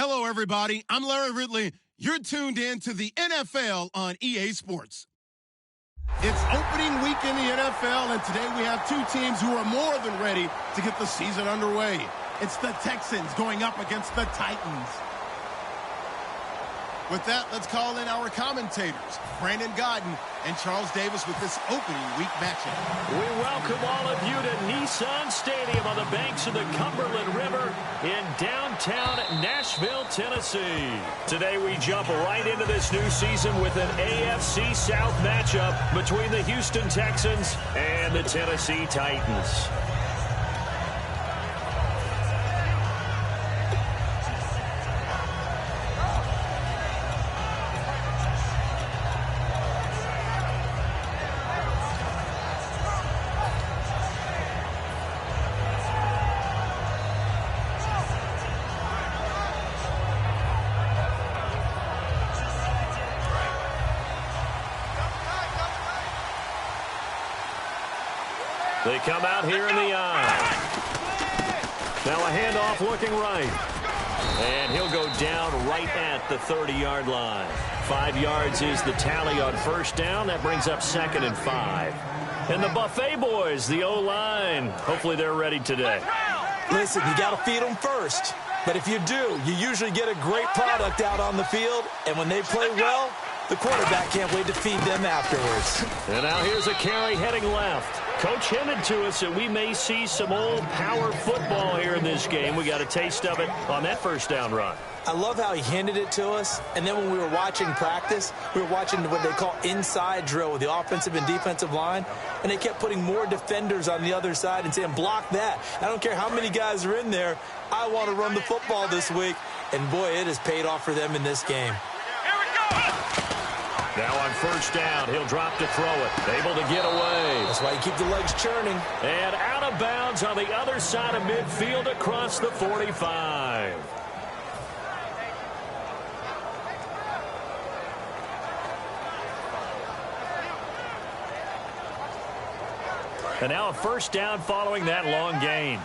Hello, everybody. I'm Larry Ridley. You're tuned in to the NFL on EA Sports. It's opening week in the NFL, and today we have two teams who are more than ready to get the season underway. It's the Texans going up against the Titans. With that, let's call in our commentators, Brandon Godden and Charles Davis, with this opening week matchup. We welcome all of you to Nissan Stadium on the banks of the Cumberland River in downtown Nashville, Tennessee. Today we jump right into this new season with an AFC South matchup between the Houston Texans and the Tennessee Titans. They come out here in the eye. Now a handoff looking right. And he'll go down right at the 30-yard line. 5 yards is the tally on first down. That brings up 2nd and 5. And the Buffet boys, the O-line, hopefully they're ready today. Listen, you got to feed them first. But if you do, you usually get a great product out on the field. And when they play well, the quarterback can't wait to feed them afterwards. And now here's a carry heading left. Coach hinted to us that we may see some old power football here in this game. We got a taste of it on that first down run. I love how he hinted it to us. And then when we were watching practice, we were watching what they call inside drill with the offensive and defensive line. And they kept putting more defenders on the other side and saying, block that. I don't care how many guys are in there. I want to run the football this week. And, boy, it has paid off for them in this game. Now on first down, he'll drop to throw it. Able to get away. That's why you keep the legs churning. And out of bounds on the other side of midfield across the 45. And now a first down following that long gain.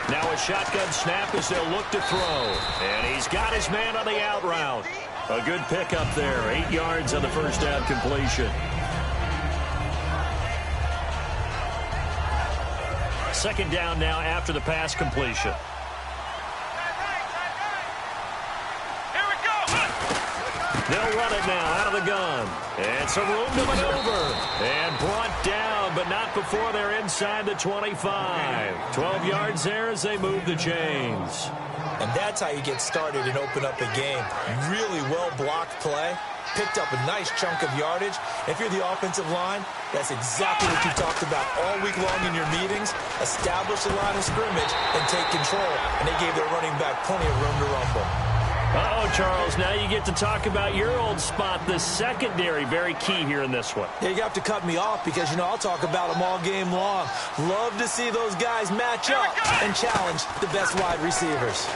Now a shotgun snap as they'll look to throw. And he's got his man on the out route. A good pickup there. 8 yards on the first down completion. Second down now after the pass completion. They'll run it now out of the gun. And some room to maneuver. And brought down, but not before they're inside the 25. 12 yards there as they move the chains. And that's how you get started and open up a game. Really well-blocked play. Picked up a nice chunk of yardage. If you're the offensive line, that's exactly what you talked about all week long in your meetings. Establish the line of scrimmage and take control. And they gave their running back plenty of room to rumble. Uh-oh, Charles, now you get to talk about your old spot, the secondary. Very key here in this one. Yeah, you have to cut me off because, you know, I'll talk about them all game long. Love to see those guys match up and challenge the best wide receivers.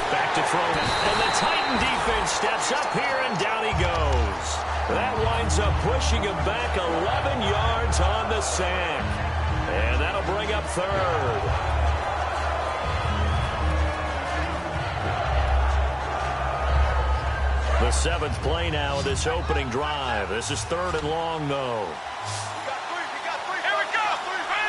Back to throw it. And the Titan defense steps up here, and down he goes. That winds up pushing him back 11 yards on the sack. And that'll bring up third. The 7th play now of this opening drive. This is 3rd and long, though.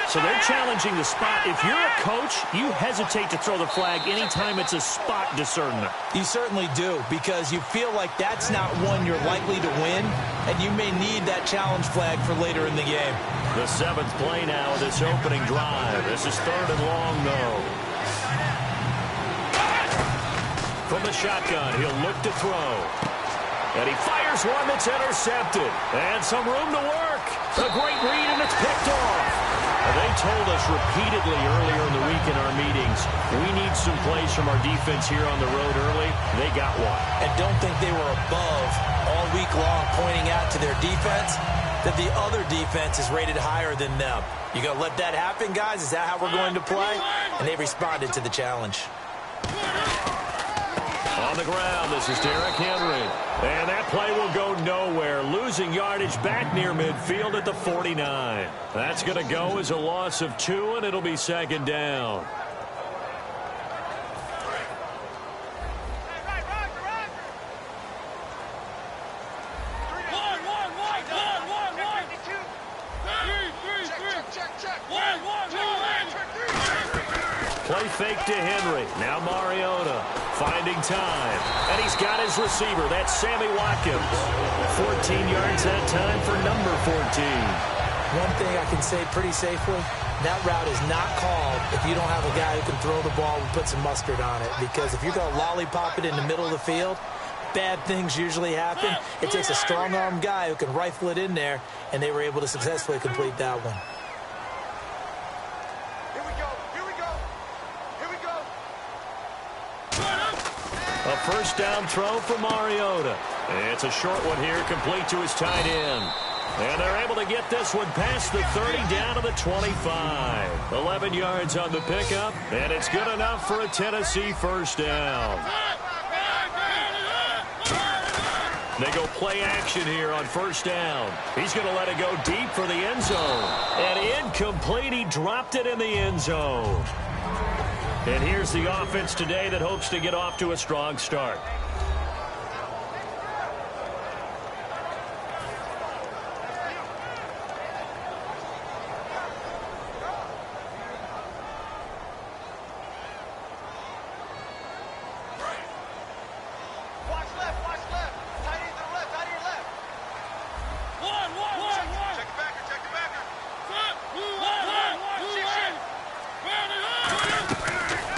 So they're challenging the spot. If you're a coach, you hesitate to throw the flag anytime it's a spot discernment. You certainly do, because you feel like that's not one you're likely to win, and you may need that challenge flag for later in the game. The 7th play now of this opening drive. This is 3rd and long, though. From the shotgun, he'll look to throw. And he fires one that's intercepted. And some room to work. A great read, and it's picked off. They told us repeatedly earlier in the week in our meetings, we need some plays from our defense here on the road early. They got one. And don't think they were above all week long pointing out to their defense that the other defense is rated higher than them. You going to let that happen, guys? Is that how we're going to play? And they responded to the challenge. On the ground, this is Derrick Henry. And that play will go nowhere, losing yardage back near midfield at the 49. That's going to go as a loss of 2, and it'll be second down. Play fake to Henry. Now Mariota finding time. And he's got his receiver. That's Sammy Watkins. 14 yards that time for number 14. One thing I can say pretty safely, that route is not called if you don't have a guy who can throw the ball and put some mustard on it. Because if you're going to lollipop it in the middle of the field, bad things usually happen. It takes a strong-arm guy who can rifle it in there, and they were able to successfully complete that one. A first down throw for Mariota. It's a short one here, complete to his tight end. And they're able to get this one past the 30 down to the 25. 11 yards on the pickup, and it's good enough for a Tennessee first down. They go play action here on first down. He's going to let it go deep for the end zone. And incomplete. He dropped it in the end zone. And here's the offense today that hopes to get off to a strong start.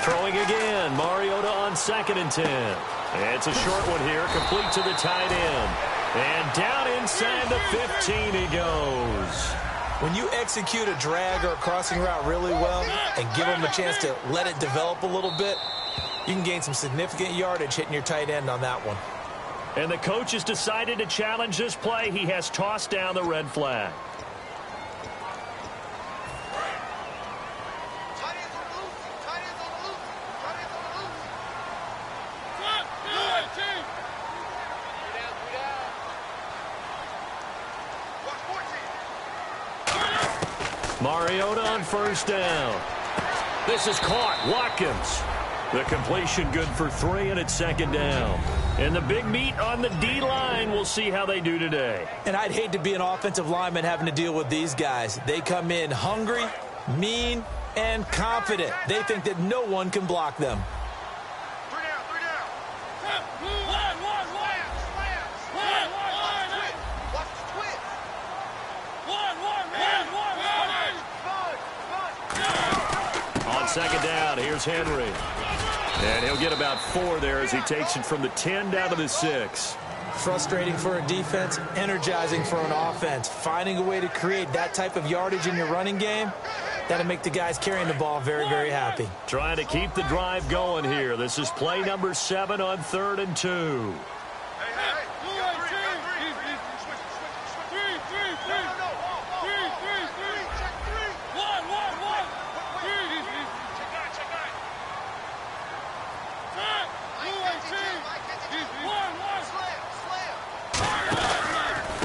Throwing again, Mariota on 2nd and 10. It's a short one here, complete to the tight end. And down inside the 15 he goes. When you execute a drag or a crossing route really well and give them a chance to let it develop a little bit, you can gain some significant yardage hitting your tight end on that one. And the coach has decided to challenge this play. He has tossed down the red flag. Mariota on first down. This is caught. Watkins. The completion good for 3, and it's second down. And the big meat on the D-line. We'll see how they do today. And I'd hate to be an offensive lineman having to deal with these guys. They come in hungry, mean, and confident. They think that no one can block them. Second down, here's Henry. And he'll get about 4 there as he takes it from the 10 down to the 6. Frustrating for a defense, energizing for an offense. Finding a way to create that type of yardage in your running game, that'll make the guys carrying the ball very, very happy. Trying to keep the drive going here. This is play number 7 on 3rd and 2.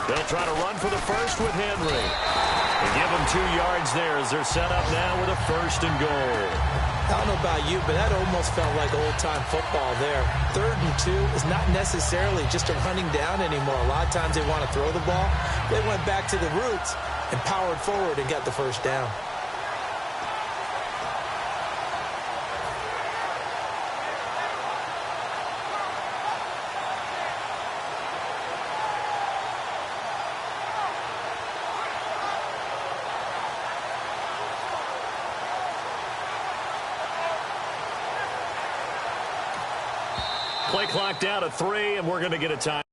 They'll try to run for the first with Henry. They give him 2 yards there as they're set up now with a 1st and goal. I don't know about you, but that almost felt like old-time football there. 3rd and 2 is not necessarily just a running down anymore. A lot of times they want to throw the ball. They went back to the roots and powered forward and got the first down. Play clock down to 3, and we're going to get a time.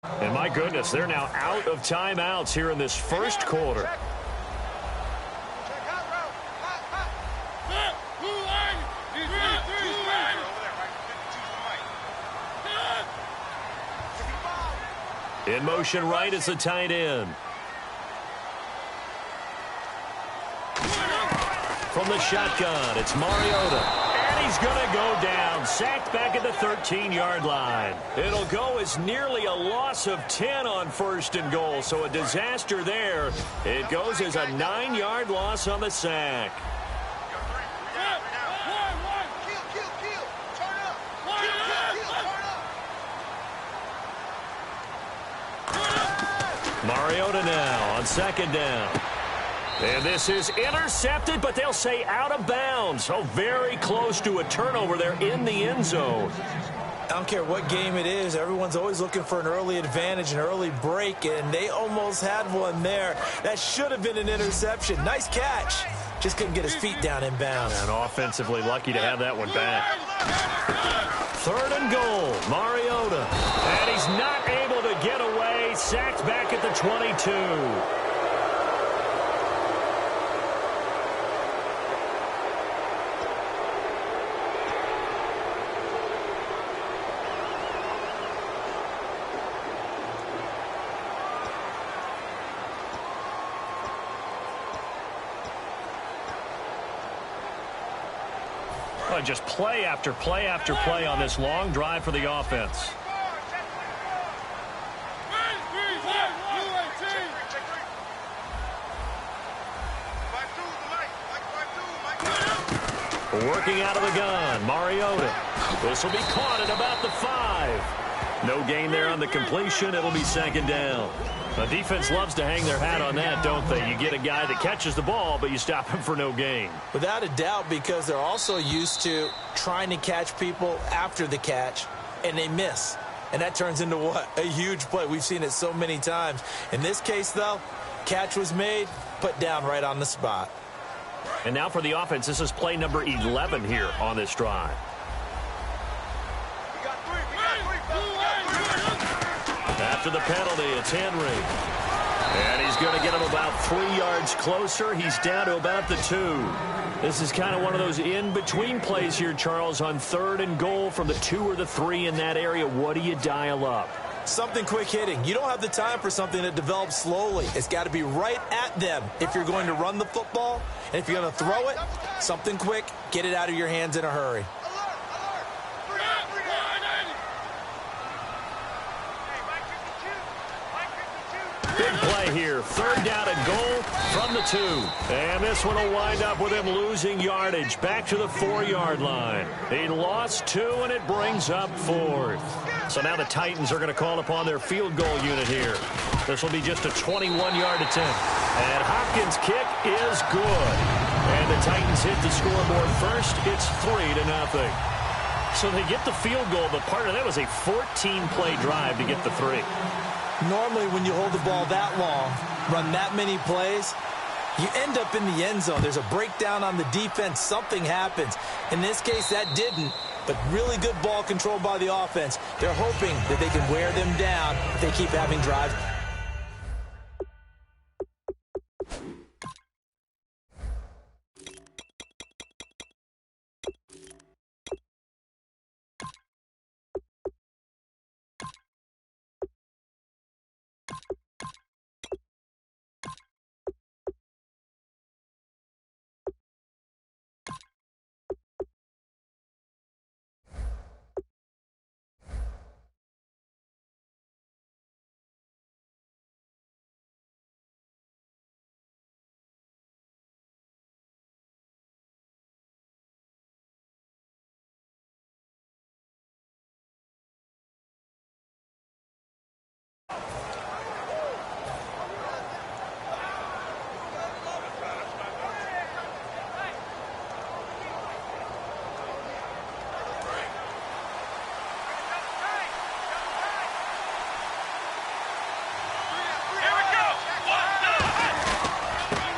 And my goodness, they're now out of timeouts here in this first quarter. In motion right, it's the tight end. From the shotgun, it's Mariota. And he's going to go down. Sacked back at the 13-yard line. It'll go as nearly a loss of 10 on 1st and goal. So a disaster there. It goes as a 9-yard loss on the sack. Mariota now on 2nd down. And this is intercepted, but they'll say out of bounds. So very close to a turnover there in the end zone. I don't care what game it is. Everyone's always looking for an early advantage, an early break, and they almost had one there. That should have been an interception. Nice catch. Just couldn't get his feet down in bounds. And offensively lucky to have that one back. 3rd and goal, Mariota. And he's not able to get away. Sacked back at the 22. Just play after play after play on this long drive for the offense. Working out of the gun, Mariota. This will be caught at about the 5. No gain there on the completion. It'll be 2nd down. The defense loves to hang their hat on that, don't they? You get a guy that catches the ball, but you stop him for no gain. Without a doubt, because they're also used to trying to catch people after the catch, and they miss. And that turns into what? A huge play. We've seen it so many times. In this case, though, catch was made, put down right on the spot. And now for the offense, this is play number 11 here on this drive. After the penalty, it's Henry. And he's going to get him about 3 yards closer. He's down to about the 2. This is kind of one of those in-between plays here, Charles, on 3rd and goal from the 2 or the 3 in that area. What do you dial up? Something quick hitting. You don't have the time for something that develops slowly. It's got to be right at them if you're going to run the football. And if you're going to throw it, something quick, get it out of your hands in a hurry. Big play here. 3rd down and goal from the 2. And this one will wind up with him losing yardage back to the 4-yard line. He lost 2, and it brings up 4th. So now the Titans are going to call upon their field goal unit here. This will be just a 21-yard attempt. And Hopkins' kick is good. And the Titans hit the scoreboard first. It's 3-0. So they get the field goal, but part of that was a 14-play drive to get the 3. Normally, when you hold the ball that long, run that many plays, you end up in the end zone. There's a breakdown on the defense. Something happens. In this case, that didn't, but really good ball control by the offense. They're hoping that they can wear them down if they keep having drives.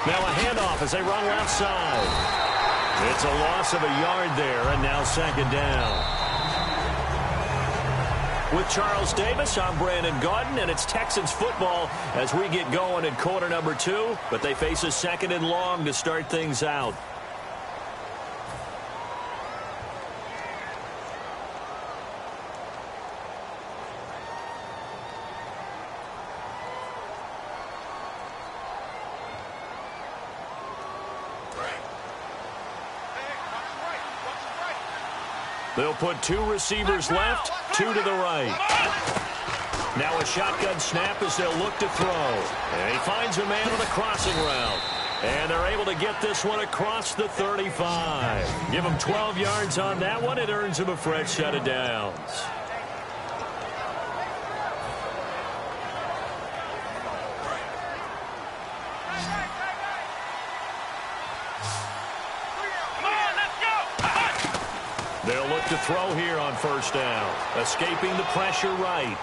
Now a handoff as they run left side. It's a loss of a yard there, and now 2nd down. With Charles Davis, I'm Brandon Gaudin, and it's Texans football as we get going in quarter number 2, but they face a 2nd and long to start things out. They'll put 2 receivers left, 2 to the right. Now a shotgun snap as they'll look to throw. And he finds a man on a crossing route. And they're able to get this one across the 35. Give him 12 yards on that one. It earns him a fresh set of downs. They'll look to throw here on first down. Escaping the pressure right.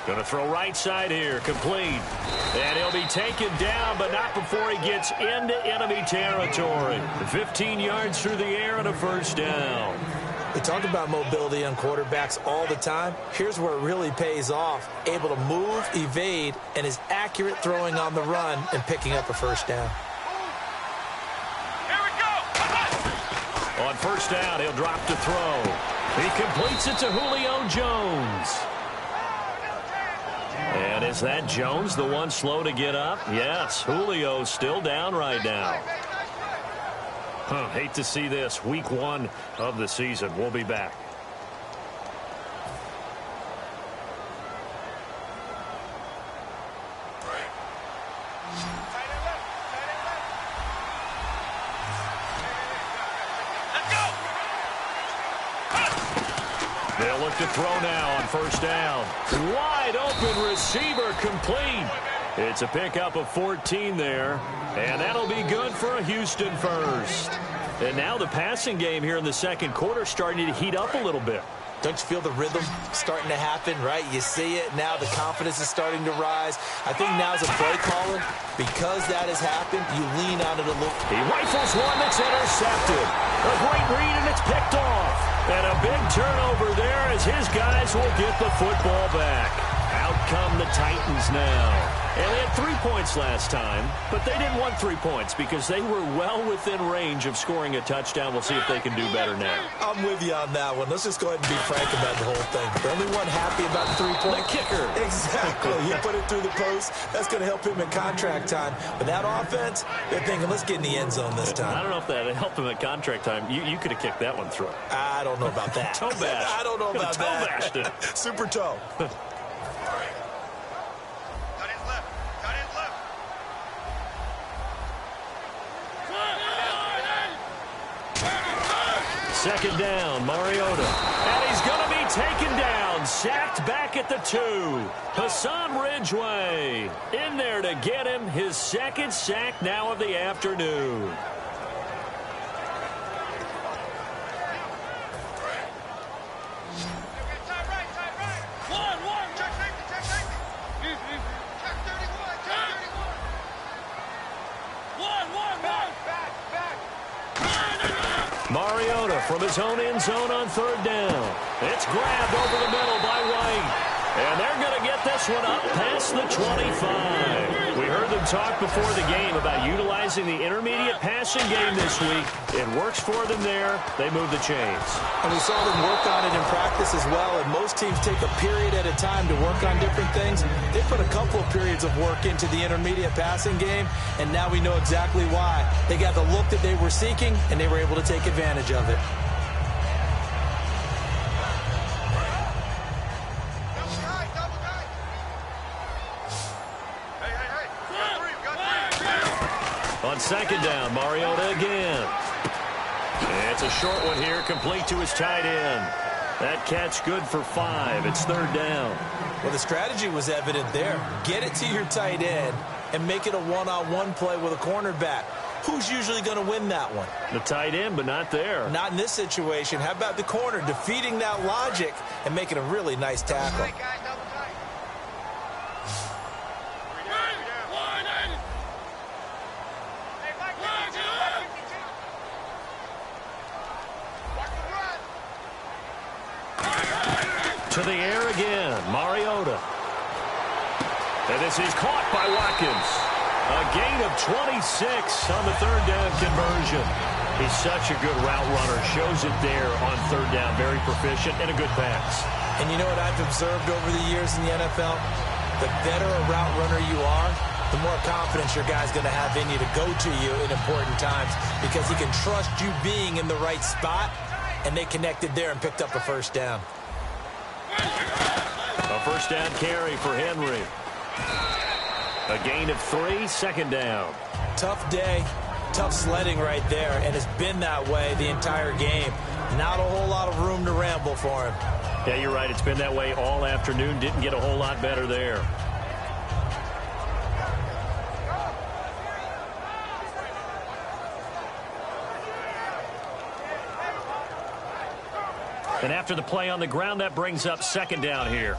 Going to throw right side here, complete. And he'll be taken down, but not before he gets into enemy territory. 15 yards through the air and a first down. We talk about mobility on quarterbacks all the time. Here's where it really pays off. Able to move, evade, and is accurate throwing on the run and picking up a first down. On first down, he'll drop to throw. He completes it to Julio Jones. And is that Jones, the one slow to get up? Yes, Julio's still down right now. Hate to see this. Week 1 of the season. We'll be back. They'll look to throw now on first down. Wide open receiver, complete. It's a pickup of 14 there, and that'll be good for a Houston first. And now the passing game here in the second quarter starting to heat up a little bit. Don't you feel the rhythm starting to happen, right? You see it. Now the confidence is starting to rise. I think now's a play caller. Because that has happened, you lean on it a little. He rifles one that's intercepted. A great read, and it's picked off. And a big turnover there as his guys will get the football back. Out come the Titans now. And they had 3 points last time, but they didn't want 3 points because they were well within range of scoring a touchdown. We'll see if they can do better now. I'm with you on that one. Let's just go ahead and be frank about the whole thing. The only one happy about the 3-point. The kicker. Exactly. He put it through the post. That's going to help him in contract time. But that offense, they're thinking, let's get in the end zone this time. I don't know if that helped him at contract time. You could have kicked that one through. I don't know about that. Toe bash. I don't know about that. Toe bashed it. Super toe. Second down, Mariota. And he's going to be taken down. Sacked back at the 2. Hassan Ridgeway in there to get him. His second sack now of the afternoon. Mariota from his own end zone on third down. It's grabbed over the middle by White. And they're going to get this one up past the 25. We heard them talk before the game about utilizing the intermediate passing game this week. It works for them there. They move the chains. And we saw them work on it in practice as well. And most teams take a period at a time to work on different things. They put a couple of periods of work into the intermediate passing game. And now we know exactly why. They got the look that they were seeking, and they were able to take advantage of it. On second down, Mariota again. And it's a short one here, complete to his tight end. That catch good for 5. It's third down. Well, the strategy was evident there. Get it to your tight end and make it a one-on-one play with a cornerback. Who's usually going to win that one? The tight end, but not there. Not in this situation. How about the corner defeating that logic and making a really nice tackle? To the air again, Mariota. And this is caught by Watkins. A gain of 26 on the third down conversion. He's such a good route runner. Shows it there on third down. Very proficient and a good pass. And you know what I've observed over the years in the NFL? The better a route runner you are, the more confidence your guy's going to have in you to go to you in important times because he can trust you being in the right spot and they connected there and picked up a first down. A first down carry for Henry. A gain of 3, second down. Tough day, tough sledding right there, and it's been that way the entire game. Not a whole lot of room to ramble for him. Yeah, you're right. It's been that way all afternoon. Didn't get a whole lot better there. And after the play on the ground, that brings up second down here.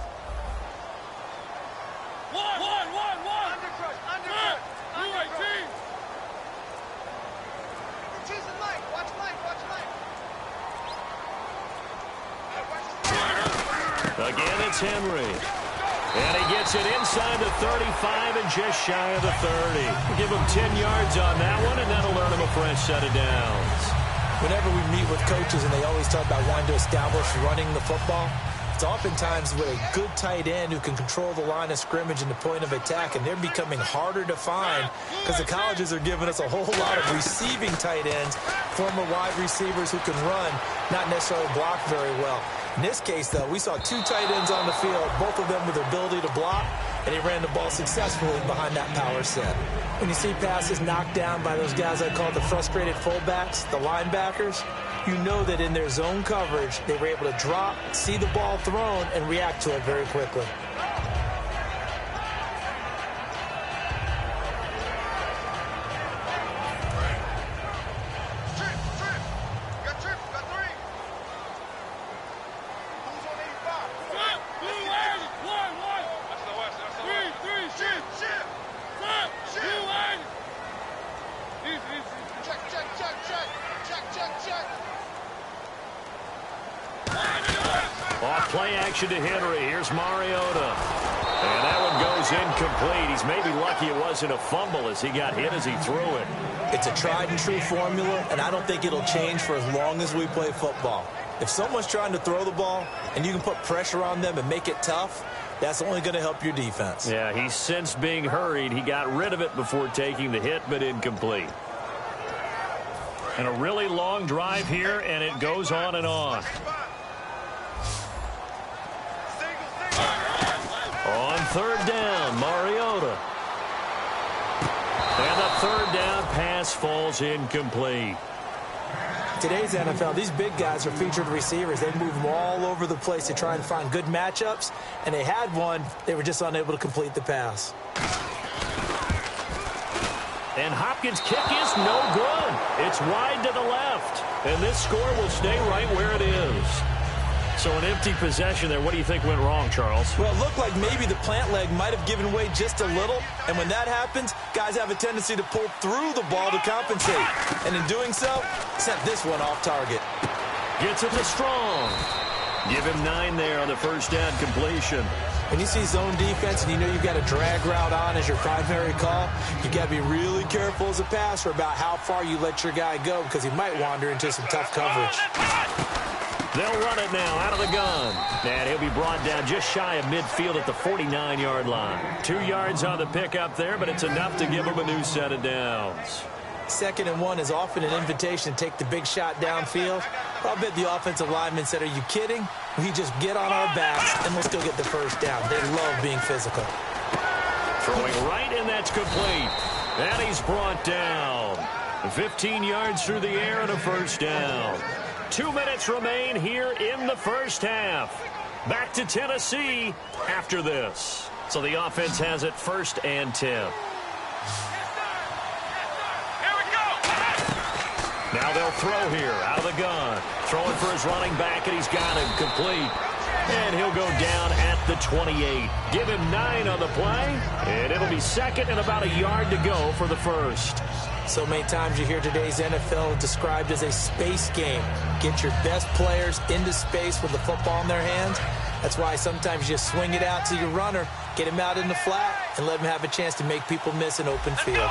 Again, it's Henry. And he gets it inside the 35 and just shy of the 30. Give him 10 yards on that one, and that'll earn him a fresh set of downs. Whenever we meet with coaches and they always talk about wanting to establish running the football, it's oftentimes with a good tight end who can control the line of scrimmage and the point of attack, and they're becoming harder to find because the colleges are giving us a whole lot of receiving tight ends, former wide receivers who can run, not necessarily block very well. In this case, though, we saw 2 tight ends on the field, both of them with the ability to block, and he ran the ball successfully behind that power set. When you see passes knocked down by those guys I call the frustrated fullbacks, the linebackers, you know that in their zone coverage, they were able to drop, see the ball thrown, and react to it very quickly. Off play action to Henry. Here's Mariota. And that one goes incomplete. He's maybe lucky it wasn't a fumble as he got hit as he threw it. It's a tried and true formula, and I don't think it'll change for as long as we play football. If someone's trying to throw the ball and you can put pressure on them and make it tough, that's only going to help your defense. Yeah, he's since being hurried. He got rid of it before taking the hit, but incomplete. And a really long drive here, and it goes on and on. On third down, Mariota. And the third down pass falls incomplete. Today's NFL, these big guys are featured receivers. They move them all over the place to try and find good matchups, and they had one. They were just unable to complete the pass. And Hopkins' kick is no good. It's wide to the left, and this score will stay right where it is. So an empty possession there. What do you think went wrong, Charles? Well, it looked like maybe the plant leg might have given way just a little. And when that happens, guys have a tendency to pull through the ball to compensate. And in doing so, sent this one off target. Gets it to Strong. Give him 9 there on the first down completion. When you see zone defense and you know you've got a drag route on as your primary call, you got to be really careful as a passer about how far you let your guy go because he might wander into some tough coverage. They'll run it now out of the gun. And he'll be brought down just shy of midfield at the 49-yard line. 2 yards on the pickup there, but it's enough to give him a new set of downs. 2nd and 1 is often an invitation to take the big shot downfield. I'll bet the offensive lineman said, "Are you kidding? We just get on our backs and we'll still get the first down." They love being physical. Throwing right, and that's complete. And he's brought down. 15 yards through the air and a first down. 2 minutes remain here in the first half. Back to Tennessee after this. So the offense has it 1st and 10. Now they'll throw here out of the gun. Throwing for his running back, and he's got him complete. And he'll go down at the 28. Give him 9 on the play, and it'll be 2nd and about a yard to go for the first. So many times you hear today's NFL described as a space game. Get your best players into space with the football in their hands. That's why sometimes you just swing it out to your runner, get him out in the flat, and let him have a chance to make people miss an open field.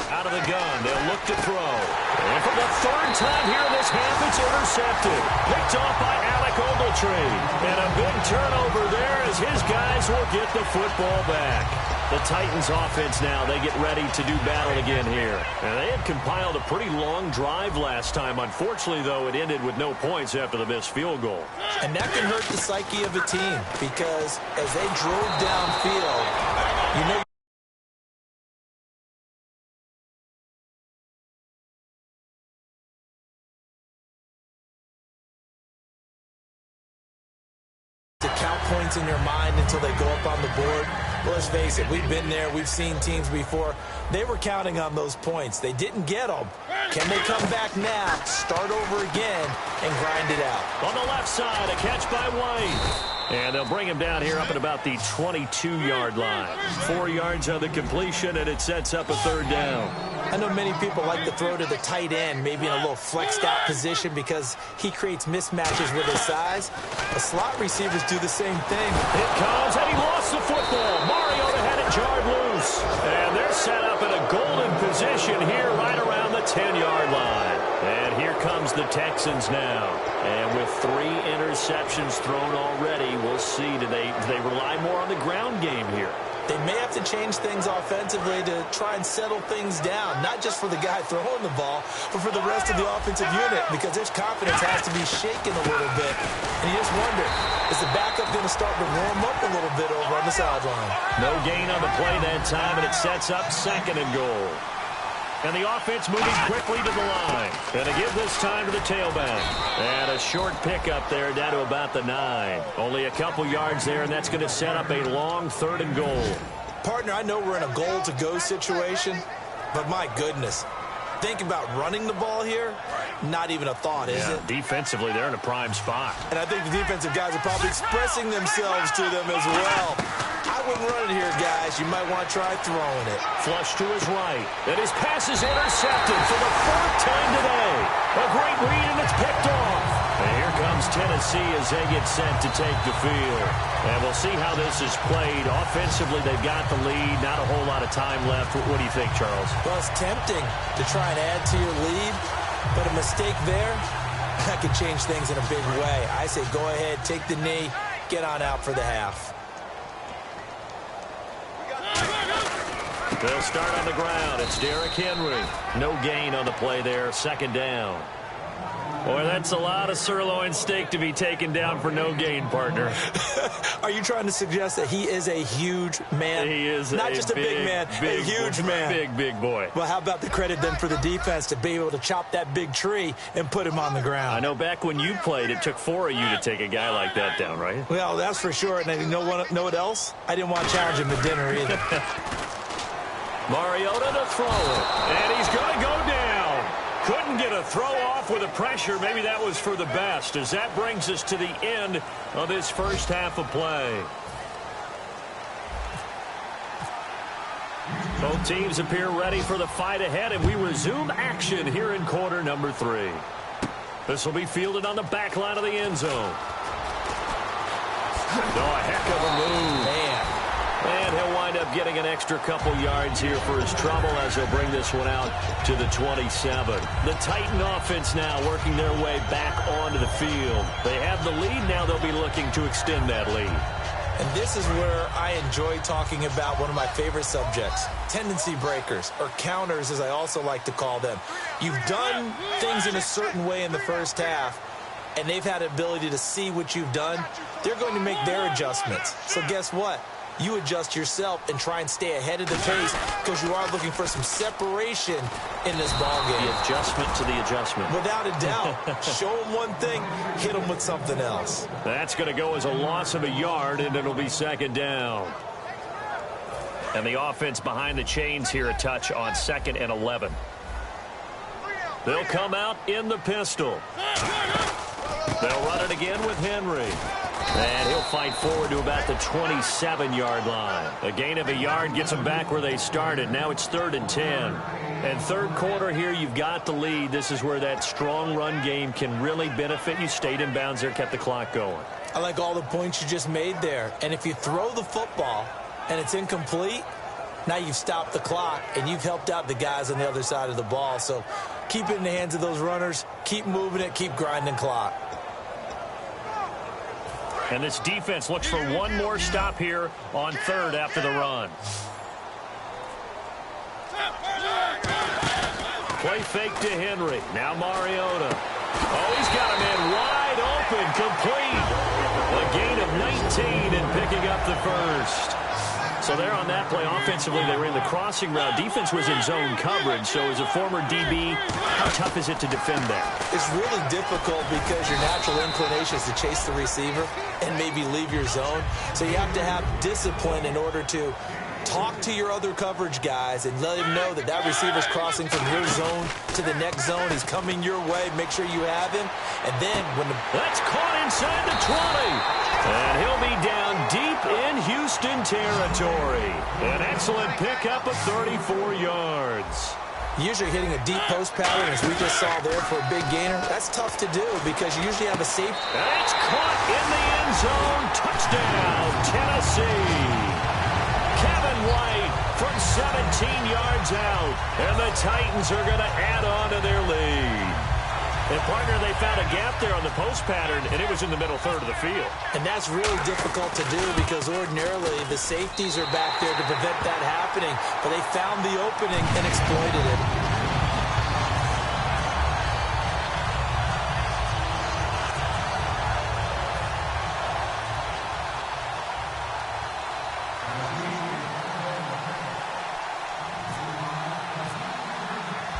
Out of the gun, they'll look to throw. And for the 3rd time here in this half, it's intercepted. Picked off by Alec Ogletree. And a big turnover there as his guys will get the football back. The Titans offense now, they get ready to do battle again here. And they had compiled a pretty long drive last time. Unfortunately, though, it ended with no points after the missed field goal. And that can hurt the psyche of a team because as they drove downfield, you know, to count points in your mind until they go up on the board. Well, let's face it, we've been there. We've seen teams before. They were counting on those points. They didn't get them. Can they come back now, start over again, and grind it out? On the left side, a catch by White. And they'll bring him down here up at about the 22-yard line. 4 yards on the completion, and it sets up a third down. I know many people like to throw to the tight end, maybe in a little flexed out position because he creates mismatches with his size. The slot receivers do the same thing. It comes, and he lost the football. Mariota had it jarred loose. And they're set up in a golden position here right around the 10-yard line. And here comes the Texans now. And with 3 interceptions thrown already, we'll see. Do they rely more on the ground game here? They may have to change things offensively to try and settle things down, not just for the guy throwing the ball, but for the rest of the offensive unit, because their confidence has to be shaken a little bit. And you just wonder, is the backup going to start to warm up a little bit over on the sideline? No gain on the play that time, and it sets up 2nd and goal. And the offense moving quickly to the line. And they give this time to the tailback. And a short pickup there down to about the 9. Only a couple yards there, and that's going to set up a long 3rd and goal. Partner, I know we're in a goal-to-go situation, but my goodness. Think about running the ball here. Not even a thought, is it? Defensively, they're in a prime spot. And I think the defensive guys are probably expressing themselves to them as well. I wouldn't run it here, guys. You might want to try throwing it. Flush to his right. And his pass is intercepted for the 4th time today. A great read, and it's picked off. And here comes Tennessee as they get set to take the field. And we'll see how this is played. Offensively, they've got the lead. Not a whole lot of time left. What do you think, Charles? Well, it's tempting to try and add to your lead, but a mistake there, that could change things in a big way. I say go ahead, take the knee, get on out for the half. They'll start on the ground. It's Derrick Henry. No gain on the play there. 2nd down. Boy, that's a lot of sirloin steak to be taken down for no gain, partner. Are you trying to suggest that he is a huge man? He is not just a big man, a huge man. Big boy. Well, how about the credit then for the defense to be able to chop that big tree and put him on the ground? I know back when you played, it took 4 of you to take a guy like that down, right? Well, that's for sure. And you know what else? I didn't want to challenge him at dinner either. Mariota to throw it. And he's going to go down. Couldn't get a throw off with the pressure. Maybe that was for the best, as that brings us to the end of this first half of play. Both teams appear ready for the fight ahead, and we resume action here in quarter number 3. This will be fielded on the back line of the end zone. Oh, a heck of a move. Man. And he'll wind up getting an extra couple yards here for his trouble as he'll bring this one out to the 27. The Titan offense now working their way back onto the field. They have the lead. Now they'll be looking to extend that lead. And this is where I enjoy talking about one of my favorite subjects, tendency breakers, or counters as I also like to call them. You've done things in a certain way in the first half, and they've had the ability to see what you've done. They're going to make their adjustments. So guess what? You adjust yourself and try and stay ahead of the pace because you are looking for some separation in this ballgame. The adjustment to the adjustment. Without a doubt. Show them one thing, hit them with something else. That's going to go as a loss of a yard, and it'll be 2nd down. And the offense behind the chains here a touch on 2nd and 11. They'll come out in the pistol. They'll run it again with Henry. And he'll fight forward to about the 27-yard line. A gain of a yard gets them back where they started. Now it's 3rd and 10. And third quarter here, you've got the lead. This is where that strong run game can really benefit you. Stayed in bounds there, kept the clock going. I like all the points you just made there. And if you throw the football and it's incomplete, now you've stopped the clock and you've helped out the guys on the other side of the ball. So keep it in the hands of those runners. Keep moving it. Keep grinding clock. And this defense looks for one more stop here on 3rd after the run. Play fake to Henry. Now Mariota. Oh, he's got him in wide open, complete. A gain of 19 and picking up the first. So there on that play, offensively, they were in the crossing route. Defense was in zone coverage. So as a former DB, how tough is it to defend that? It's really difficult because your natural inclination is to chase the receiver and maybe leave your zone. So you have to have discipline in order to talk to your other coverage guys and let him know that that receiver's crossing from your zone to the next zone. He's coming your way. Make sure you have him. And then when that's caught inside the 20. And he'll be down deep in Houston territory. An excellent pickup of 34 yards. Usually hitting a deep post pattern, as we just saw there for a big gainer, that's tough to do because you usually have a safe. That's caught in the end zone. Touchdown, Tennessee. Kevin White from 17 yards out. And the Titans are going to add on to their lead. And, partner, they found a gap there on the post pattern, and it was in the middle third of the field. And that's really difficult to do because ordinarily the safeties are back there to prevent that happening. But they found the opening and exploited it.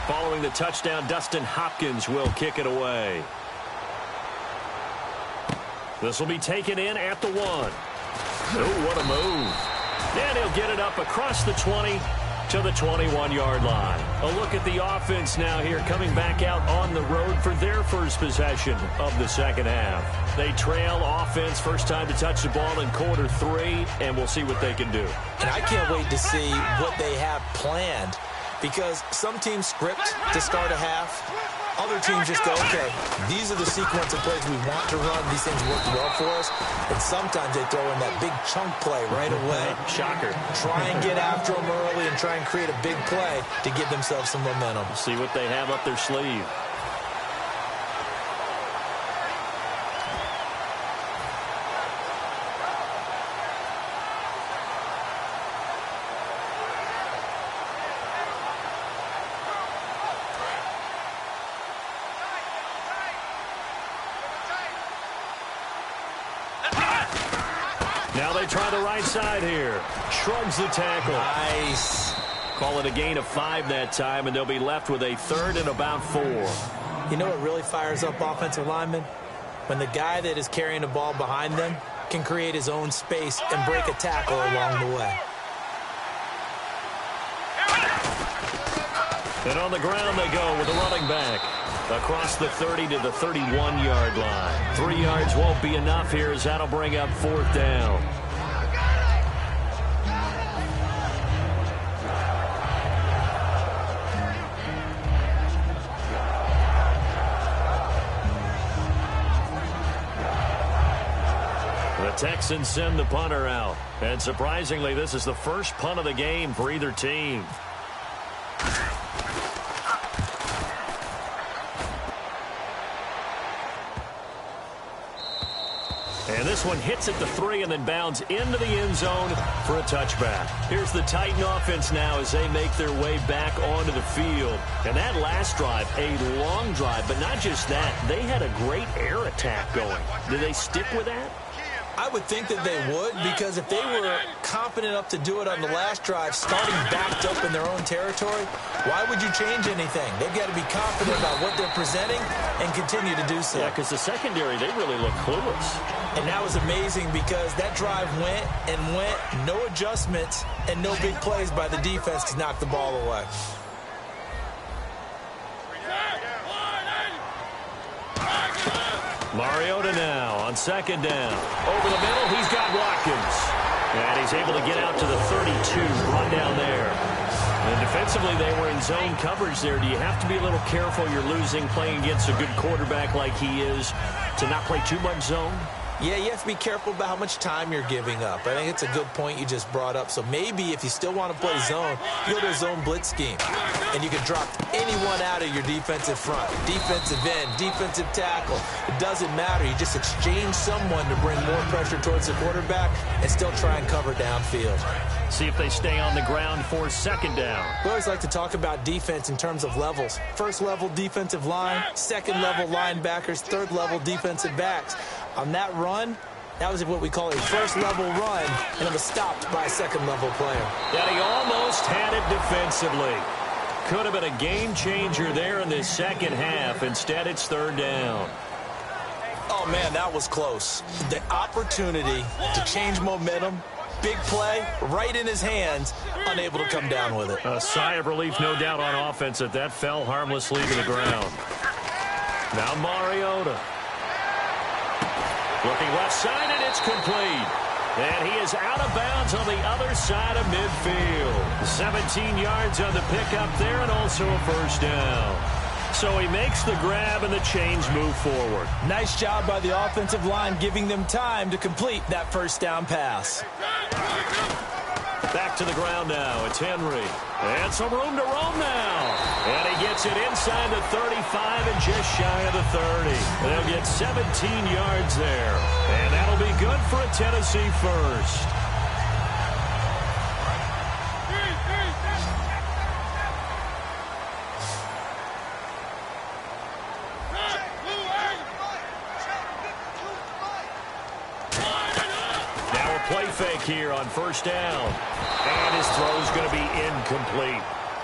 Following the touchdown, Dustin Hopkins will kick it away. This will be taken in at the 1. Oh, what a move. And he'll get it up across the 20 to the 21-yard line. A look at the offense now here, coming back out on the road for their first possession of the second half. They trail offense, first time to touch the ball in quarter 3, and we'll see what they can do. And I can't wait to see what they have planned. Because some teams script to start a half. Other teams just go, okay, these are the sequence of plays we want to run. These things work well for us. And sometimes they throw in that big chunk play right away. Shocker. Try and get after them early and try and create a big play to give themselves some momentum. See what they have up their sleeve. Now they try the right side here. Shrugs the tackle. Nice. Call it a gain of 5 that time, and they'll be left with a third and about 4. You know what really fires up offensive linemen? When the guy that is carrying the ball behind them can create his own space and break a tackle along the way. And on the ground they go with a running back. Across the 30 to the 31-yard line. 3 yards won't be enough here as that'll bring up 4th down. The Texans send the punter out. And surprisingly, this is the first punt of the game for either team. And this one hits at the 3 and then bounds into the end zone for a touchback. Here's the Titan offense now as they make their way back onto the field. And that last drive, a long drive, but not just that. They had a great air attack going. Do they stick with that? I would think that they would, because if they were confident enough to do it on the last drive, starting backed up in their own territory, why would you change anything? They've got to be confident about what they're presenting and continue to do so. Yeah, because the secondary, they really look clueless. And that was amazing because that drive went and went, no adjustments and no big plays by the defense to knock the ball away. Mariota now on second down. Over the middle, he's got Watkins. And he's able to get out to the 32, run down there. And defensively, they were in zone coverage there. Do you have to be a little careful? You're losing, playing against a good quarterback like he is, to not play too much zone? Yeah, you have to be careful about how much time you're giving up. I think it's a good point you just brought up. So maybe if you still want to play zone, you go to a zone blitz scheme. And you can drop anyone out of your defensive front. Defensive end, defensive tackle. It doesn't matter. You just exchange someone to bring more pressure towards the quarterback and still try and cover downfield. See if they stay on the ground for second down. We always like to talk about defense in terms of levels. First level defensive line, second level linebackers, third level defensive backs. On that run, that was what we call a first level run, and it was stopped by a second level player. And he almost had it defensively. Could have been a game changer there in this second half. Instead, it's third down. Oh, man, that was close. The opportunity to change momentum, big play, right in his hands, unable to come down with it. A sigh of relief, no doubt, on offense that fell harmlessly to the ground. Now Mariota. Looking left side, and it's complete. And he is out of bounds on the other side of midfield. 17 yards on the pickup there, and also a first down. So he makes the grab, and the chains move forward. Nice job by the offensive line, giving them time to complete that first down pass. Back to the ground now. It's Henry. And some room to roam now. And he gets it inside the 35 and just shy of the 30. They'll get 17 yards there. And that'll be good for a Tennessee first. Now a play fake here on first down. And his throw is going to be incomplete.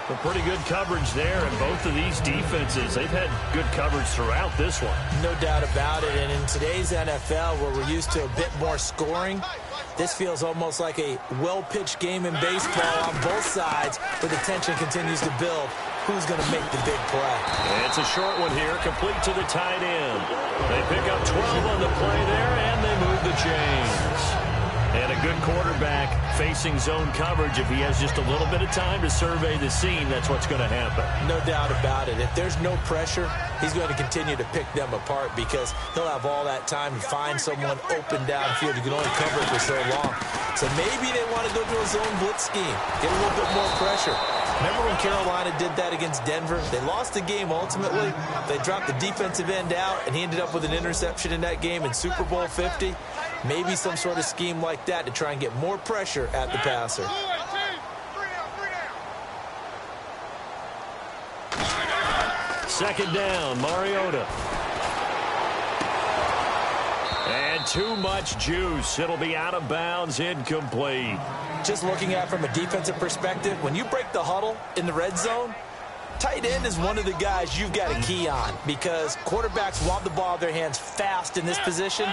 But pretty good coverage there, and both of these defenses, they've had good coverage throughout this one. No doubt about it, and in today's NFL, where we're used to a bit more scoring, this feels almost like a well-pitched game in baseball on both sides, where the tension continues to build. Who's going to make the big play? And it's a short one here, complete to the tight end. They pick up 12 on the play there, and they move the chains. And a good quarterback facing zone coverage. If he has just a little bit of time to survey the scene, that's what's going to happen. No doubt about it. If there's no pressure, he's going to continue to pick them apart because he'll have all that time to find someone open downfield. You can only cover it for so long. So maybe they want to go to a zone blitz scheme, get a little bit more pressure. Remember when Carolina did that against Denver? They lost the game ultimately. They dropped the defensive end out, and he ended up with an interception in that game in Super Bowl 50. Maybe some sort of scheme like that to try and get more pressure at the passer. Second down, Mariota. And too much juice. It'll be out of bounds, incomplete. Just looking at it from a defensive perspective, when you break the huddle in the red zone, tight end is one of the guys you've got to key on because quarterbacks want the ball in their hands fast in this position,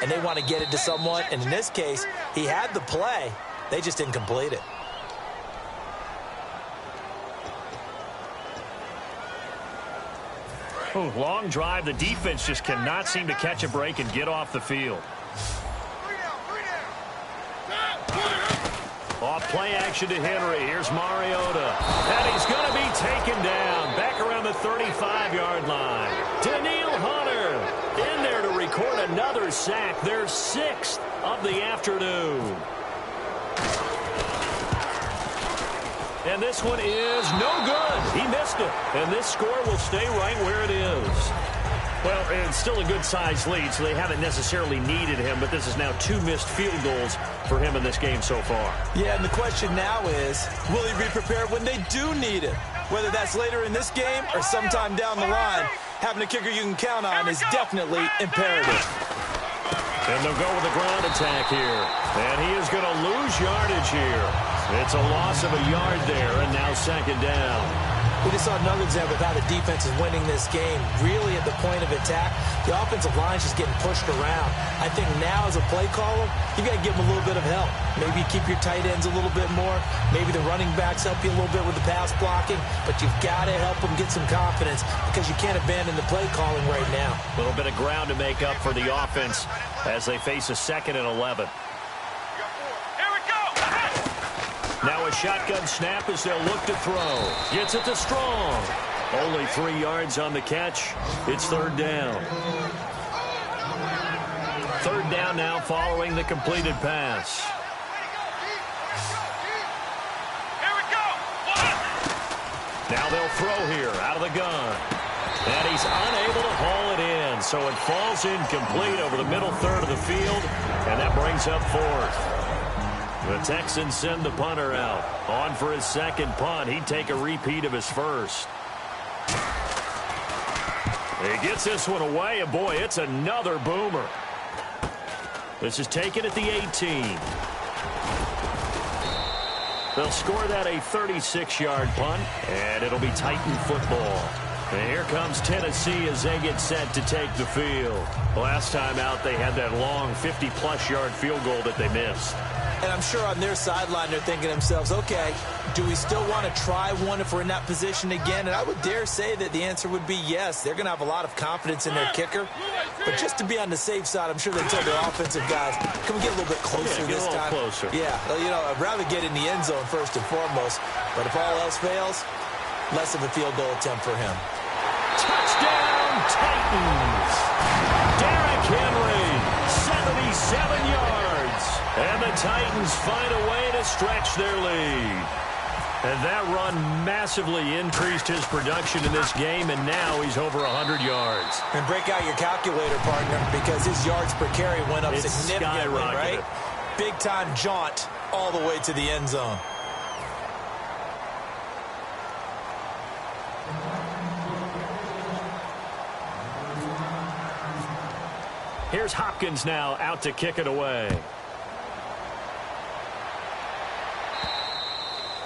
and they want to get it to someone. And in this case, he had the play. They just didn't complete it. Oh, long drive. The defense just cannot seem to catch a break and get off the field. Off play action to Henry. Here's Mariota. And he's going to be taken down. Back around the 35-yard line. Daniil Hunter in there to record another sack. Their 6th of the afternoon. And this one is no good. He missed it. And this score will stay right where it is. Well, it's still a good-sized lead, so they haven't necessarily needed him, but this is now 2 missed field goals for him in this game so far. Yeah, and the question now is, will he be prepared when they do need it? Whether that's later in this game or sometime down the line, having a kicker you can count on is definitely imperative. And they'll go with the ground attack here. And he is going to lose yardage here. It's a loss of a yard there, and now second down. We just saw another example of how the defense is winning this game. Really at the point of attack, the offensive line is just getting pushed around. I think now as a play caller, you got to give them a little bit of help. Maybe keep your tight ends a little bit more. Maybe the running backs help you a little bit with the pass blocking. But you've got to help them get some confidence because you can't abandon the play calling right now. A little bit of ground to make up for the offense as they face a 2nd and 11. Now a shotgun snap as they'll look to throw. Gets it to Strong. Only 3 yards on the catch. It's third down. 3rd down now following the completed pass. Now they'll throw here out of the gun. And he's unable to haul it in. So it falls incomplete over the middle third of the field. And that brings up fourth. The Texans send the punter out. On for his second punt. He'd take a repeat of his first. He gets this one away, and boy, it's another boomer. This is taken at the 18. They'll score that a 36-yard punt, and it'll be Titan football. And here comes Tennessee as they get set to take the field. Last time out, they had that long 50-plus yard field goal that they missed. And I'm sure on their sideline they're thinking to themselves, okay, do we still want to try one if we're in that position again? And I would dare say that the answer would be yes. They're going to have a lot of confidence in their kicker. But just to be on the safe side, I'm sure they told their offensive guys, can we get a little bit closer this time? Closer. Yeah, you know, I'd rather get in the end zone first and foremost. But if all else fails, less of a field goal attempt for him. Touchdown, Titans. Derrick Henry, 77 yards. And the Titans find a way to stretch their lead. And that run massively increased his production in this game, and now he's over 100 yards. And break out your calculator, partner, because his yards per carry went up significantly, right? Big-time jaunt all the way to the end zone. Here's Hopkins now out to kick it away.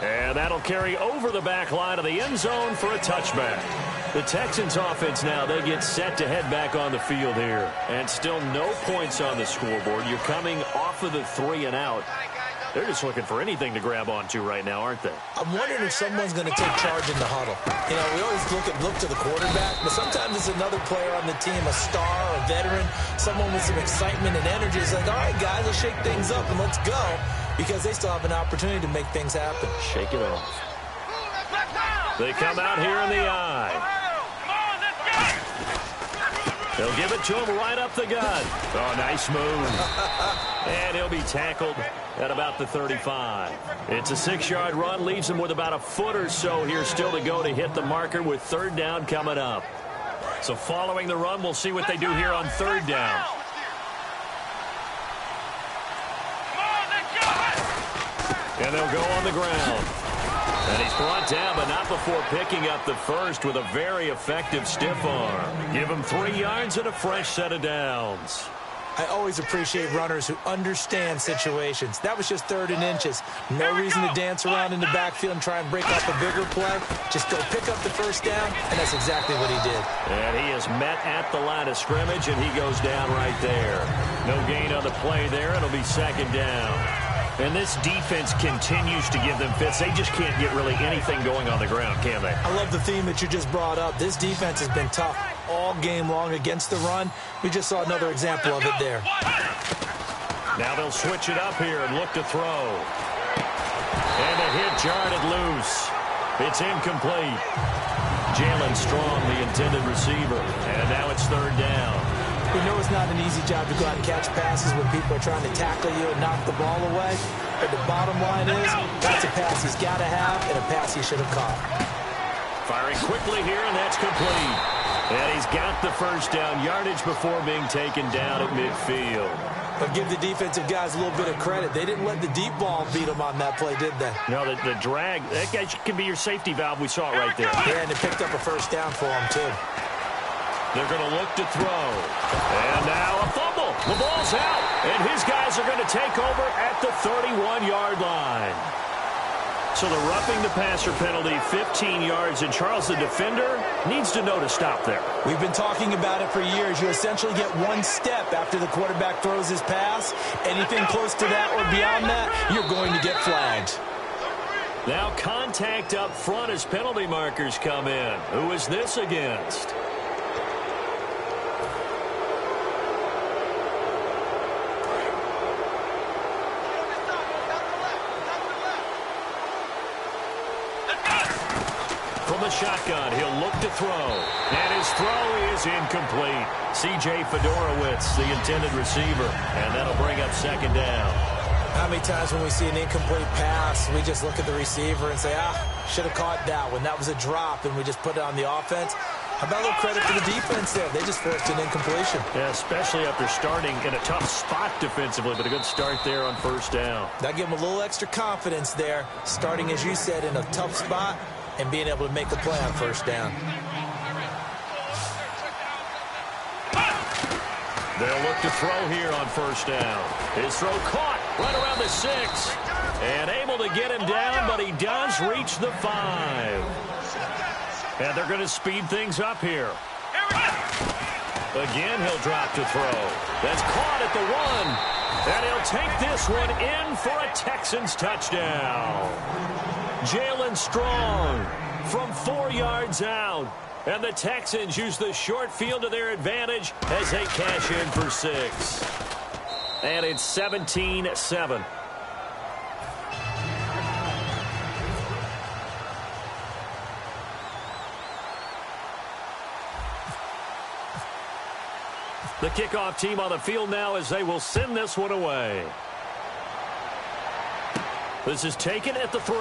And that'll carry over the back line of the end zone for a touchback. The Texans offense now, they get set to head back on the field here. And still no points on the scoreboard. You're coming off of the 3 and out. They're just looking for anything to grab onto right now, aren't they? I'm wondering if someone's going to take charge in the huddle. You know, we always look to the quarterback, but sometimes it's another player on the team, a star, a veteran, someone with some excitement and energy. It's like, all right, guys, let's shake things up and let's go, because they still have an opportunity to make things happen. Shake it off. They come out here in the eye. They'll give it to him right up the gut. Oh, nice move. And he'll be tackled at about the 35. It's a 6-yard run, leaves him with about a foot or so here still to go to hit the marker with third down coming up. So following the run, we'll see what they do here on third down. And they'll go on the ground. And he's brought down, but not before picking up the first with a very effective stiff arm. Give him 3 yards and a fresh set of downs. I always appreciate runners who understand situations. That was just 3rd and inches. No reason to dance around in the backfield and try and break up a bigger play. Just go pick up the first down, and that's exactly what he did. And he is met at the line of scrimmage, and he goes down right there. No gain on the play there. It'll be 2nd down. And this defense continues to give them fits. They just can't get really anything going on the ground, can they? I love the theme that you just brought up. This defense has been tough all game long against the run. We just saw another example of it there. Now they'll switch it up here and look to throw. And the hit jarred it loose. It's incomplete. Jalen Strong, the intended receiver. And now it's 3rd down. We know it's not an easy job to go out and catch passes when people are trying to tackle you and knock the ball away. But the bottom line is, that's a pass he's got to have and a pass he should have caught. Firing quickly here, and that's complete. And he's got the first down yardage before being taken down at midfield. But give the defensive guys a little bit of credit. They didn't let the deep ball beat them on that play, did they? No, the drag, that guy can be your safety valve. We saw it right there. Yeah, and they picked up a first down for him, too. They're going to look to throw. And now a fumble. The ball's out. And his guys are going to take over at the 31-yard line. So the roughing the passer penalty, 15 yards. And Charles, the defender, needs to know to stop there. We've been talking about it for years. You essentially get one step after the quarterback throws his pass. Anything close to that or beyond that, you're going to get flagged. Now contact up front as penalty markers come in. Who is this against? the shotgun. He'll look to throw. And his throw is incomplete. C.J. Fedorowicz, the intended receiver. And that'll bring up second down. How many times when we see an incomplete pass, we just look at the receiver and say, should have caught that one. That was a drop, and we just put it on the offense. How about a little credit for the defense there? They just forced an incompletion. Yeah, especially after starting in a tough spot defensively, but a good start there on first down. That gave them a little extra confidence there, starting, as you said, in a tough spot and being able to make a play on first down. They'll look to throw here on first down. His throw caught right around the 6. And able to get him down, but he does reach the 5. And they're going to speed things up here. Again, he'll drop to throw. That's caught at the 1. And he'll take this one in for a Texans touchdown. Jalen Strong from 4 yards out. And the Texans use the short field to their advantage as they cash in for 6. And it's 17-7. The kickoff team on the field now as they will send this one away. This is taken at the 3.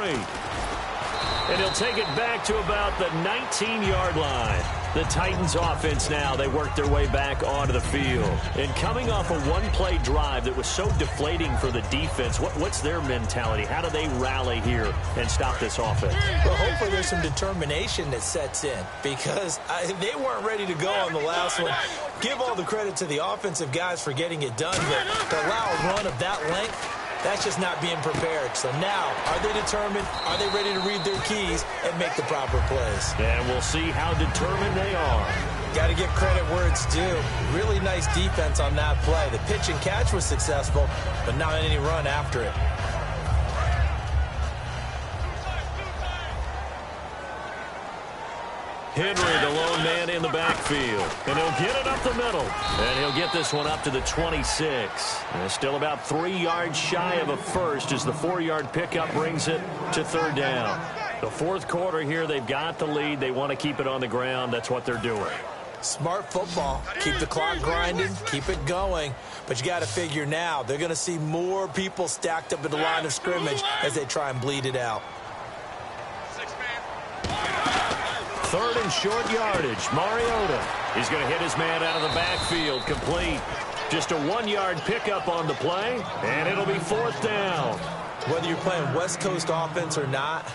And he'll take it back to about the 19-yard line. The Titans offense now, they work their way back onto the field. And coming off a one-play drive that was so deflating for the defense, what's their mentality? How do they rally here and stop this offense? Well, hopefully there's some determination that sets in because they weren't ready to go on the last one. Give all the credit to the offensive guys for getting it done, but to allow a run of that length, that's just not being prepared. So now, are they determined? Are they ready to read their keys and make the proper plays? And we'll see how determined they are. Got to give credit where it's due. Really nice defense on that play. The pitch and catch was successful, but not any run after it. Henry, the lone man in the backfield. And he'll get it up the middle. And he'll get this one up to the 26. And still about 3 yards shy of a first as the 4-yard pickup brings it to third down. The fourth quarter here, they've got the lead. They want to keep it on the ground. That's what they're doing. Smart football. Keep the clock grinding. Keep it going. But you got to figure now, they're going to see more people stacked up at the line of scrimmage as they try and bleed it out. Third and short yardage. Mariota. He's going to hit his man out of the backfield. Complete. Just a 1-yard pickup on the play, and it'll be fourth down. Whether you're playing West Coast offense or not,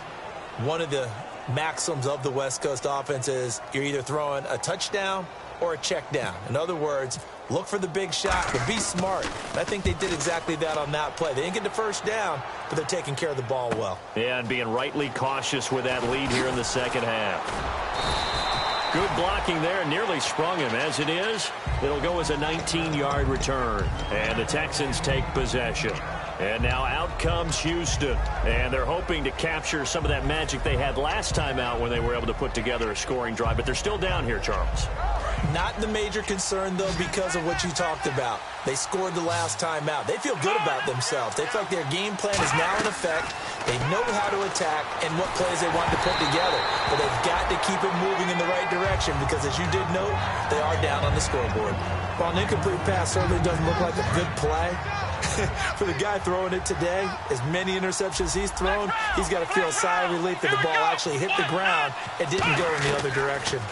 one of the maxims of the West Coast offense is you're either throwing a touchdown or a check down. In other words, look for the big shot, but be smart. I think they did exactly that on that play. They didn't get the first down, but they're taking care of the ball well. Yeah, and being rightly cautious with that lead here in the second half. Good blocking there, nearly sprung him. As it is, it'll go as a 19-yard return. And the Texans take possession. And now out comes Houston. And they're hoping to capture some of that magic they had last time out when they were able to put together a scoring drive. But they're still down here, Charles. Not the major concern, though, because of what you talked about. They scored the last time out. They feel good about themselves. They feel like their game plan is now in effect. They know how to attack and what plays they want to put together. But they've got to keep it moving in the right direction because, as you did note, they are down on the scoreboard. While an incomplete pass certainly doesn't look like a good play, for the guy throwing it today, as many interceptions he's thrown, he's got to feel a sigh of relief that the ball actually hit the ground and didn't go in the other direction.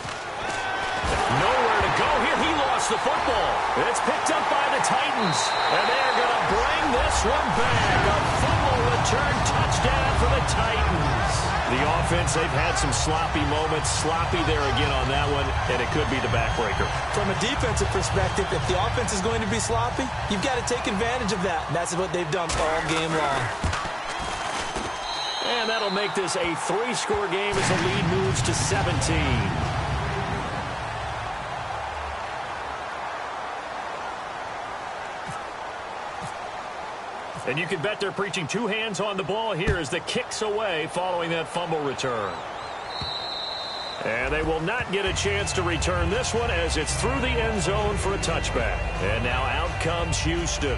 Nowhere to go here. He lost the football. It's picked up by the Titans. And they're going to bring this one back. A fumble return touchdown for the Titans. The offense, they've had some sloppy moments. Sloppy there again on that one, and it could be the backbreaker. From a defensive perspective, if the offense is going to be sloppy, you've got to take advantage of that. And that's what they've done all game long. And that'll make this a 3-score game as the lead moves to 17. And you can bet they're preaching 2 hands on the ball here as the kick's away following that fumble return. And they will not get a chance to return this one as it's through the end zone for a touchback. And now out comes Houston.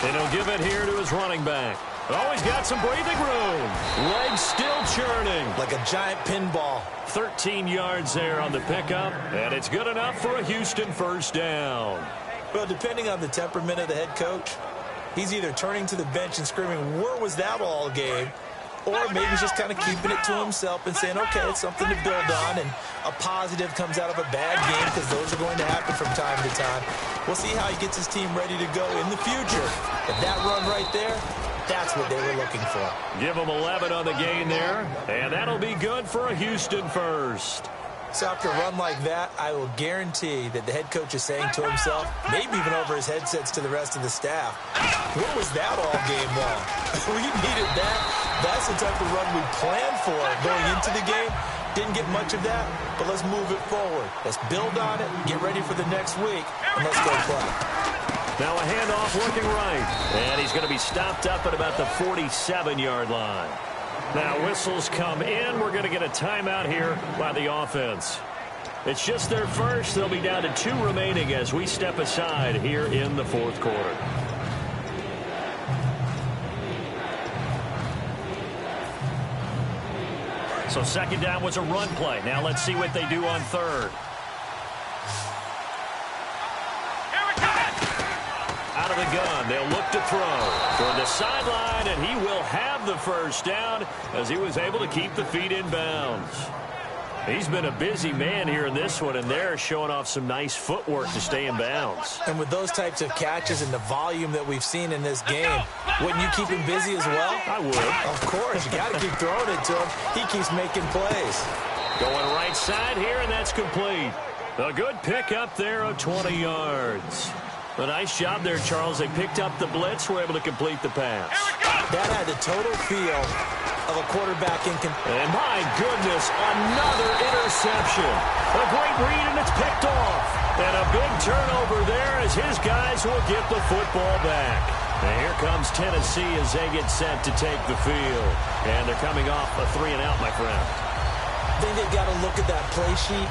And he'll give it here to his running back. Oh, he's got some breathing room. Legs still churning. Like a giant pinball. 13 yards there on the pickup, and it's good enough for a Houston first down. Well, depending on the temperament of the head coach, he's either turning to the bench and screaming, where was that all game? Or maybe he's just kind of keeping it to himself and saying, okay, it's something to build on, and a positive comes out of a bad game, because those are going to happen from time to time. We'll see how he gets his team ready to go in the future. But that run right there, that's what they were looking for. Give him 11 on the gain there, and that'll be good for a Houston first. So after a run like that, I will guarantee that the head coach is saying to himself, maybe even over his headsets to the rest of the staff, what was that all game long? We needed that. That's the type of run we planned for going into the game. Didn't get much of that, but let's move it forward. Let's build on it, get ready for the next week, and let's go play. Now a handoff looking right, and he's going to be stopped up at about the 47-yard line. Now whistles come in. We're going to get a timeout here by the offense. It's just their first. They'll be down to 2 remaining as we step aside here in the fourth quarter. So second down was a run play. Now let's see what they do on third. Out of the gun, they'll look to throw toward the sideline, and he will have the first down as he was able to keep the feet in bounds. He's been a busy man here in this one, and they're showing off some nice footwork to stay in bounds. And with those types of catches and the volume that we've seen in this game, wouldn't you keep him busy as well? I would. Of course. You got to keep throwing it to him. He keeps making plays. Going right side here, and that's complete. A good pick up there of 20 yards. A nice job there, Charles. They picked up the blitz, were able to complete the pass. That had the total feel of a quarterback in control. And my goodness, another interception. A great read, and it's picked off. And a big turnover there as his guys will get the football back. And here comes Tennessee as they get set to take the field. And they're coming off a 3-and-out, my friend. I think they've got to look at that play sheet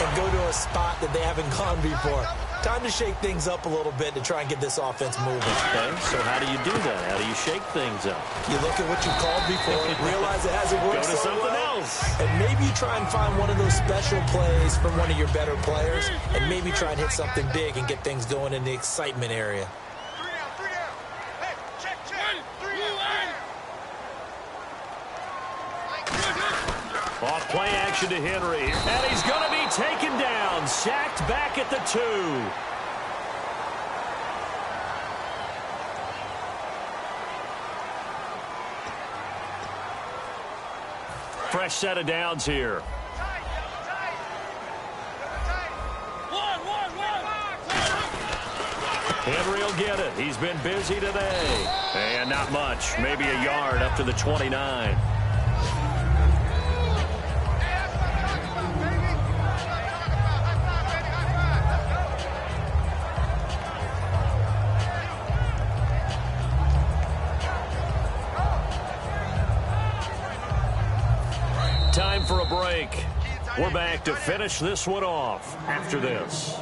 and go to a spot that they haven't gone before. Time to shake things up a little bit to try and get this offense moving. Okay, so how do you do that? How do you shake things up? You look at what you called before, realize it hasn't worked Go to so something well, else. and maybe you try and find one of those special plays from one of your better players, and maybe try and hit something big and get things going in the excitement area. Off play action to Henry. And he's going to be taken down. Sacked back at the 2. Fresh set of downs here. Henry will get it. He's been busy today. And not much. Maybe a yard up to the 29. Time for a break. We're back to finish this one off after this.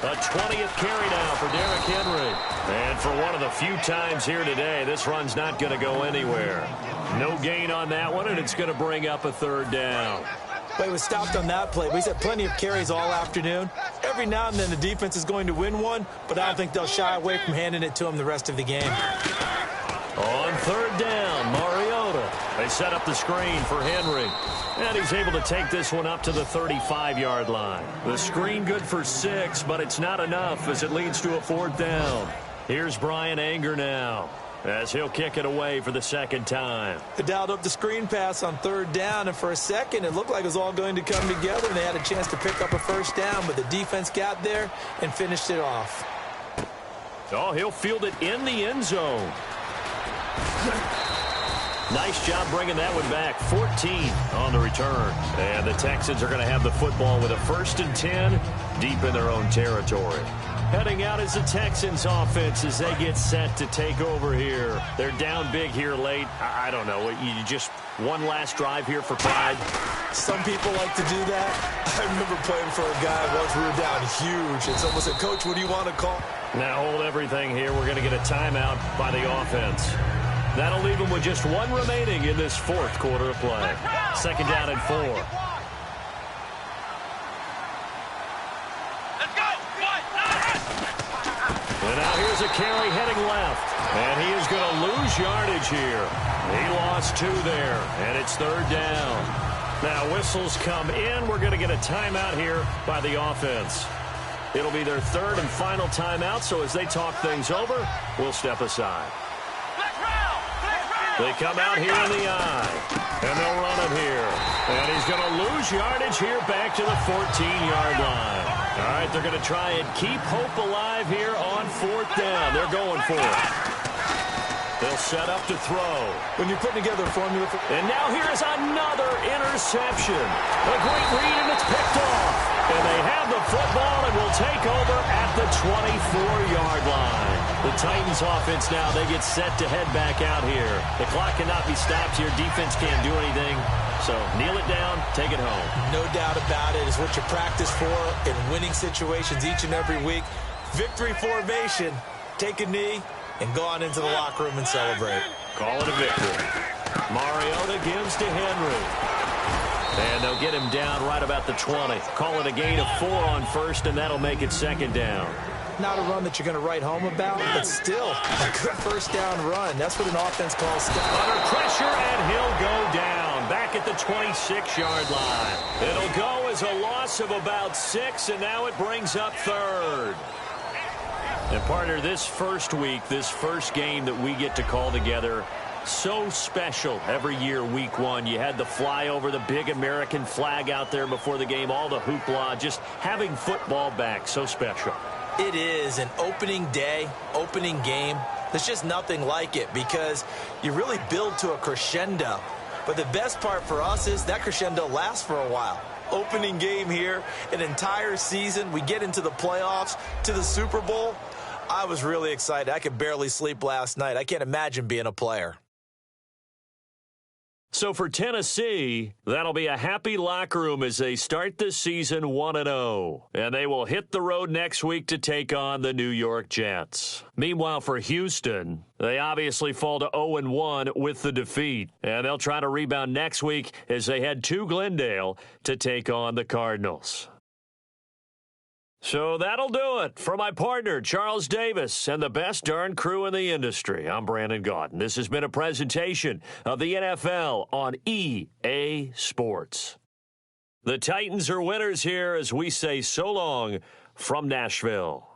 A 20th carry now for Derrick Henry. And for one of the few times here today, this run's not going to go anywhere. No gain on that one, and it's going to bring up a third down. But he was stopped on that play. He's had plenty of carries all afternoon. Every now and then the defense is going to win one, but I don't think they'll shy away from handing it to him the rest of the game. On third down, Mariota. They set up the screen for Henry. And he's able to take this one up to the 35-yard line. The screen good for 6, but it's not enough as it leads to a fourth down. Here's Brian Anger now as he'll kick it away for the second time. They dialed up the screen pass on third down, and for a second it looked like it was all going to come together, and they had a chance to pick up a first down, but the defense got there and finished it off. Oh, he'll field it in the end zone. Nice job bringing that one back. 14 on the return. And the Texans are going to have the football with a 1st and 10 deep in their own territory. Heading out is the Texans offense as they get set to take over here. They're down big here late. I don't know. You just one last drive here for pride. Some people like to do that. I remember playing for a guy once we were down huge, and someone said, "Coach, what do you want to call?" Now hold everything here. We're going to get a timeout by the offense. That'll leave them with just one remaining in this fourth quarter of play. Second down and 4. And now here's a carry heading left. And he is going to lose yardage here. He lost 2 there, and it's third down. Now whistles come in. We're going to get a timeout here by the offense. It'll be their third and final timeout, so as they talk things over, we'll step aside. They come out here in the eye, and they'll run it here. And he's going to lose yardage here back to the 14-yard line. All right, they're going to try and keep hope alive here on fourth down. They're going for it. They'll set up to throw. When you're putting together a formula for... And now here's another interception. A great read, and it's picked off. And they have the football and will take over at the 24-yard line. The Titans offense now, they get set to head back out here. The clock cannot be stopped here. Defense can't do anything. So kneel it down, take it home. No doubt about it. It's what you practice for in winning situations each and every week. Victory formation. Take a knee and go on into the locker room and celebrate. Call it a victory. Mariota gives to Henry. And they'll get him down right about the 20. Call it a gain of 4 on first, and that'll make it second down. Not a run that you're going to write home about, but still a good first down run. That's what an offense calls stuff. Under pressure, and he'll go down back at the 26-yard line. It'll go as a loss of about 6, and now it brings up third. And, partner, this first week, this first game that we get to call together, so special every year, week 1. You had the flyover, the big American flag out there before the game, all the hoopla, just having football back, so special. It is an opening day, opening game. There's just nothing like it because you really build to a crescendo. But the best part for us is that crescendo lasts for a while. Opening game here, an entire season. We get into the playoffs, to the Super Bowl. I was really excited. I could barely sleep last night. I can't imagine being a player. So for Tennessee, that'll be a happy locker room as they start the season 1-0. And they will hit the road next week to take on the New York Jets. Meanwhile, for Houston, they obviously fall to 0-1 with the defeat. And they'll try to rebound next week as they head to Glendale to take on the Cardinals. So that'll do it. For my partner, Charles Davis, and the best darn crew in the industry, I'm Brandon Gaudin. This has been a presentation of the NFL on EA Sports. The Titans are winners here as we say so long from Nashville.